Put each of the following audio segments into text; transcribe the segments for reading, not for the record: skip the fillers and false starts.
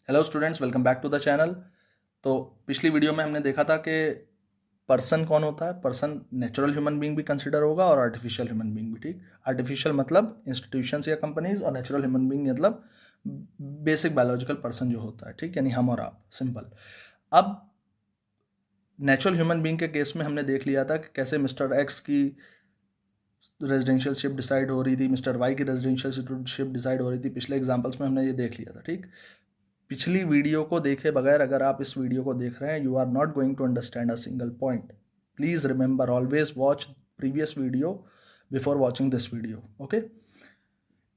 Hello students, welcome back to the channel. तो पिछली video में हमने देखा था कि पर्सन कौन होता है। पर्सन नेचुरल ह्यूमन बीइंग भी कंसिडर होगा और आर्टिफिशियल ह्यूमन बीइंग भी। ठीक, आर्टिफिशियल मतलब इंस्टीट्यूशंस या कंपनीज, और नेचुरल ह्यूमन बीइंग मतलब बेसिक बायोलॉजिकल पर्सन जो होता है। ठीक, यानी हम और आप, सिंपल। अब नेचुरल ह्यूमन बीइंग के केस में हमने देख लिया था कि कैसे मिस्टर एक्स की रेजिडेंशियल शिप डिसाइड हो रही थी, मिस्टर वाई की रेजिडेंशियल शिप डिसाइड हो रही थी। पिछले एग्जाम्पल्स में हमने ये देख लिया था। ठीक, पिछली वीडियो को देखे बगैर अगर आप इस वीडियो को देख रहे हैं, you are not going to understand a single point. Please remember, always watch previous video before watching this video. Okay,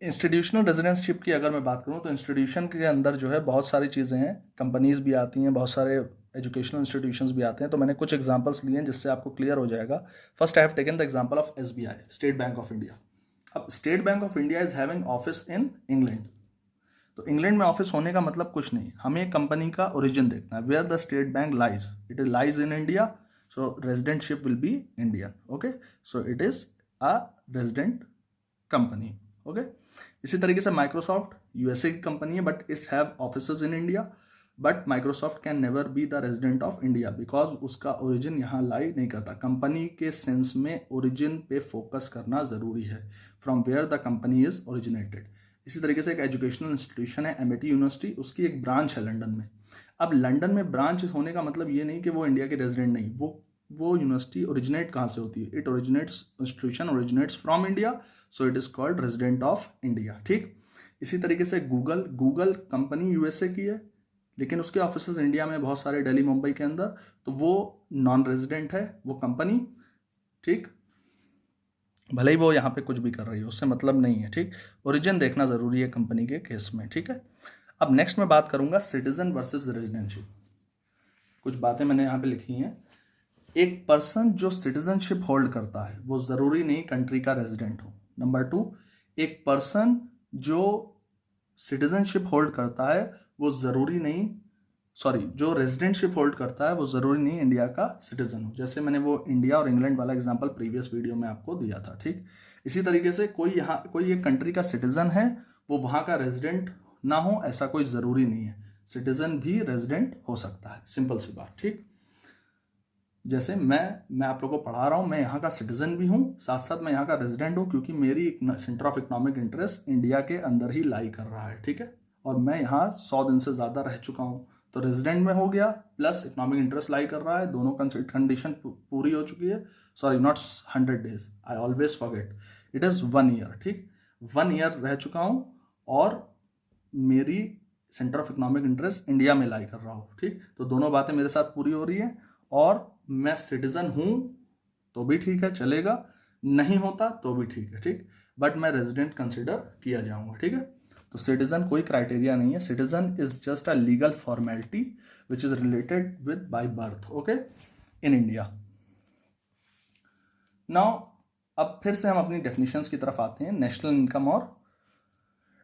institutional residentship की अगर मैं बात करूं तो इंस्टीट्यूशन के अंदर जो है बहुत सारी चीज़ें हैं। कंपनीज भी आती हैं, बहुत सारे एजुकेशनल इंस्टीट्यूशंस भी आते हैं। तो मैंने कुछ एग्जांपल्स लिए हैं जिससे आपको क्लियर हो जाएगा। First I have taken the example of SBI, State Bank of India. अब State Bank of India is having office in England. तो इंग्लैंड में ऑफिस होने का मतलब कुछ नहीं, हमें कंपनी का ओरिजिन देखना है। Where the state bank lies, it is lies in India, so residentship will be Indian. Okay, so it is a resident company. Okay, इसी तरीके से माइक्रोसॉफ्ट यूएसए की कंपनी है, but it's have offices in India. But Microsoft can never be the resident of India because उसका origin यहाँ lie नहीं करता। Company के सेंस में ओरिजिन पे फोकस करना जरूरी है, from where the company is originated. इसी तरीके से एक एजुकेशनल इंस्टीट्यूशन है एमआईटी यूनिवर्सिटी, उसकी एक ब्रांच है लंदन में। अब लंदन में ब्रांच होने का मतलब ये नहीं कि वो इंडिया के रेजिडेंट नहीं, वो यूनिवर्सिटी ओरिजिनेट कहाँ से होती है? It originates, institution originates from India, so it is called resident of India. ठीक, इसी तरीके से गूगल कंपनी यूएसए की है, लेकिन उसके ऑफिसेज इंडिया में बहुत सारे, दिल्ली मुंबई के अंदर, तो वो नॉन रेजिडेंट है वो कंपनी। ठीक, भले ही वो यहाँ पे कुछ भी कर रही है, उससे मतलब नहीं है। ठीक, ओरिजिन देखना जरूरी है कंपनी के केस में। ठीक है, अब नेक्स्ट मैं बात करूंगा सिटीजन वर्सेस रेजिडेंशिप। कुछ बातें मैंने यहाँ पे लिखी हैं। एक पर्सन जो सिटीजनशिप होल्ड करता है वो जरूरी नहीं कंट्री का रेजिडेंट हो। नंबर 2, एक पर्सन जो सिटीजनशिप होल्ड करता है वो जरूरी नहीं, जो रेजिडेंटशिप होल्ड करता है वो जरूरी नहीं इंडिया का सिटीजन हो। जैसे मैंने वो इंडिया और इंग्लैंड वाला एग्जांपल प्रीवियस वीडियो में आपको दिया था। ठीक, इसी तरीके से कोई एक कंट्री का सिटीजन है, वो वहां का रेजिडेंट ना हो ऐसा कोई जरूरी नहीं है। सिटीजन भी रेजिडेंट हो सकता है, सिंपल सी बात। ठीक, जैसे मैं आप लोगों को पढ़ा रहा हूँ, मैं यहाँ का सिटीजन भी हूँ, साथ साथ मैं यहाँ का रेजिडेंट हूँ, क्योंकि मेरी centre of economic interest India के अंदर ही लाई कर रहा है। ठीक है, और मैं यहाँ 100 दिन से ज़्यादा रह चुका हूँ, तो रेजिडेंट में हो गया, प्लस इकोनॉमिक इंटरेस्ट लाई कर रहा है, दोनों कंडीशन पूरी हो चुकी है। Sorry, not 100 days, I always forget, it is 1 year. ठीक, 1 ईयर रह चुका हूँ और मेरी centre of economic interest India में लाई कर रहा हूँ। ठीक, तो दोनों बातें मेरे साथ पूरी हो रही है, और मैं सिटीजन हूं तो भी ठीक है, चलेगा, नहीं होता तो भी ठीक है। ठीक, बट मैं रेजिडेंट कंसिडर किया जाऊंगा। ठीक है, तो सिटीजन कोई क्राइटेरिया नहीं है, citizen is just a legal formality which is related with by birth. Okay, in India. Now अब फिर से हम अपनी डेफिनेशंस की तरफ आते हैं, नेशनल इनकम और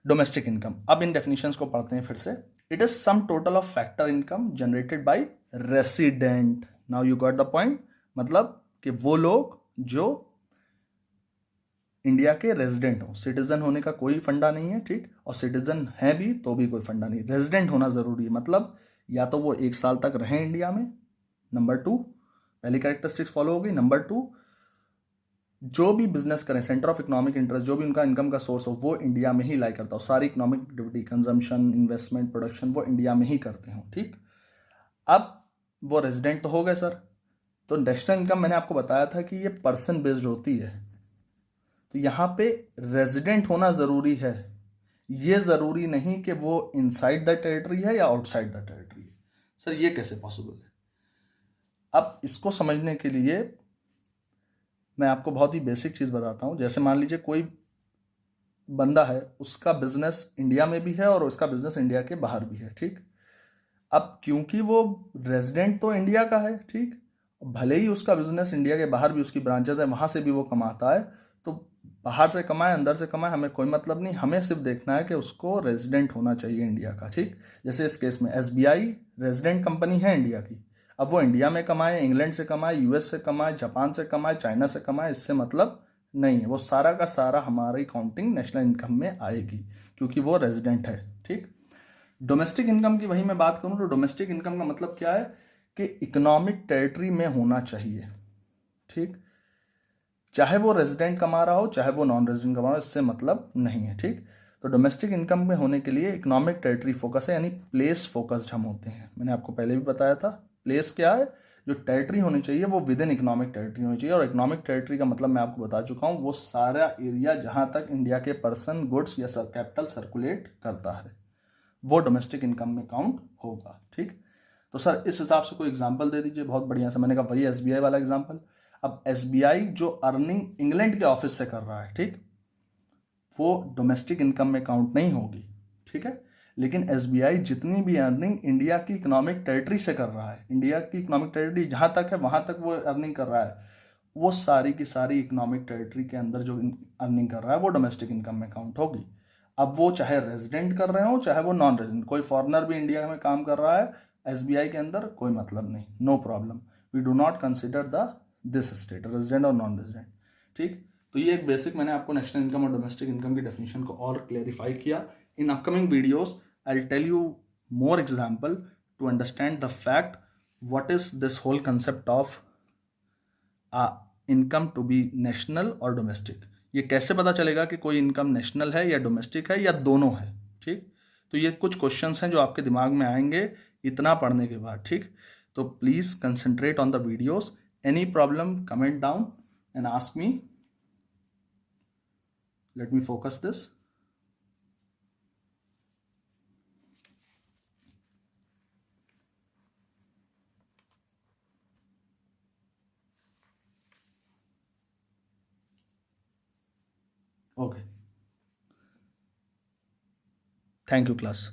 डोमेस्टिक इनकम। अब इन डेफिनेशंस को पढ़ते हैं फिर से। It is sum total of factor income generated by resident. Now you got the point, मतलब कि वो लोग जो इंडिया के रेजिडेंट हो, सिटीजन होने का कोई फंडा नहीं है। ठीक, और सिटीजन है भी तो भी कोई फंडा नहीं, रेजिडेंट होना जरूरी है। मतलब या तो वो 1 साल तक रहे इंडिया में, नंबर 2, पहली कैरेक्टरिस्टिक्स फॉलो हो गई। नंबर 2, जो भी बिजनेस करें, सेंटर ऑफ इकोनॉमिक इंटरेस्ट जो भी उनका इनकम का सोर्स हो, वो इंडिया में ही लाई करता हो। सारी economic activity, consumption, investment, production, वो इंडिया में ही करते हो। ठीक, अब वो रेजिडेंट तो हो गए सर। तो नेशनल इनकम मैंने आपको बताया था कि ये पर्सन बेस्ड होती है, तो यहां पे रेजिडेंट होना जरूरी है। ये जरूरी नहीं कि वो इनसाइड द टेरिटरी है या आउटसाइड द टेरिटरी है। सर ये कैसे पॉसिबल है? अब इसको समझने के लिए मैं आपको बहुत ही बेसिक चीज बताता हूं। जैसे मान लीजिए कोई बंदा है, उसका बिजनेस इंडिया में भी है और उसका बिजनेस इंडिया के बाहर भी है। ठीक, अब क्योंकि वो रेजिडेंट तो इंडिया का है, ठीक, भले ही उसका बिजनेस इंडिया के बाहर भी उसकी ब्रांचेस है, वहां से भी वो कमाता है, तो बाहर से कमाए अंदर से कमाए हमें कोई मतलब नहीं, हमें सिर्फ देखना है कि उसको रेजिडेंट होना चाहिए इंडिया का। ठीक, जैसे इस केस में एसबीआई रेजिडेंट कंपनी है इंडिया की। अब वो इंडिया में कमाए, इंग्लैंड से कमाए, यूएस से कमाए, जापान से कमाए, चाइना से कमाए, इससे मतलब नहीं है। वो सारा का सारा हमारी काउंटिंग नेशनल इनकम में आएगी, क्योंकि वो रेजिडेंट है। ठीक, डोमेस्टिक इनकम की वही मैं बात करूं तो डोमेस्टिक इनकम का मतलब क्या है कि इकोनॉमिक टेरिटरी में होना चाहिए, ठीक। चाहे वो रेजिडेंट कमा रहा हो चाहे वो नॉन रेजिडेंट कमा रहा हो, इससे मतलब नहीं है, ठीक। तो डोमेस्टिक इनकम में होने के लिए इकोनॉमिक टेरिटरी फोकस है, यानी प्लेस फोकस्ड हम होते हैं। मैंने आपको पहले भी बताया था प्लेस क्या है, जो टेरिटरी होनी चाहिए वो विद इन इकोनॉमिक टेरिटरी होनी चाहिए। और इकोनॉमिक टेरिटरी का मतलब मैं आपको बता चुका हूँ, वो सारा एरिया जहाँ तक इंडिया के पर्सन, गुड्स या कैपिटल सर्कुलेट करता है, वो डोमेस्टिक इनकम में काउंट होगा, ठीक। तो सर इस हिसाब से कोई एग्जांपल दे दीजिए। बहुत बढ़िया से, मैंने कहा वही एसबीआई वाला एग्जांपल। अब एसबीआई जो अर्निंग इंग्लैंड के ऑफिस से कर रहा है, ठीक, वो डोमेस्टिक इनकम में काउंट नहीं होगी, ठीक है। लेकिन एसबीआई जितनी भी अर्निंग इंडिया की इकोनॉमिक टेरिटरी से कर रहा है, इंडिया की इकोनॉमिक टेरिटरी जहां तक है वहां तक वो अर्निंग कर रहा है, वो सारी की सारी इकोनॉमिक टेरिटरी के अंदर जो अर्निंग कर रहा है वो डोमेस्टिक इनकम में काउंट होगी। अब वो चाहे रेजिडेंट कर रहे हो चाहे वो नॉन रेजिडेंट, कोई फॉरेनर भी इंडिया में काम कर रहा है एसबीआई के अंदर, कोई मतलब नहीं, no problem. We do not consider the this state, resident और नॉन रेजिडेंट, ठीक। तो ये एक बेसिक मैंने आपको नेशनल इनकम और डोमेस्टिक इनकम की डेफिनेशन को और क्लेरिफाई किया। In upcoming videos I will tell you more example to understand the fact what is this whole concept of income to be national और डोमेस्टिक। ये कैसे पता चलेगा कि कोई इनकम नेशनल है या डोमेस्टिक है या दोनों है, ठीक। तो ये कुछ क्वेश्चंस हैं जो आपके दिमाग में आएंगे इतना पढ़ने के बाद, ठीक। तो please concentrate on the videos. Any problem comment down and ask me. Let me focus this. Okay. Thank you, class.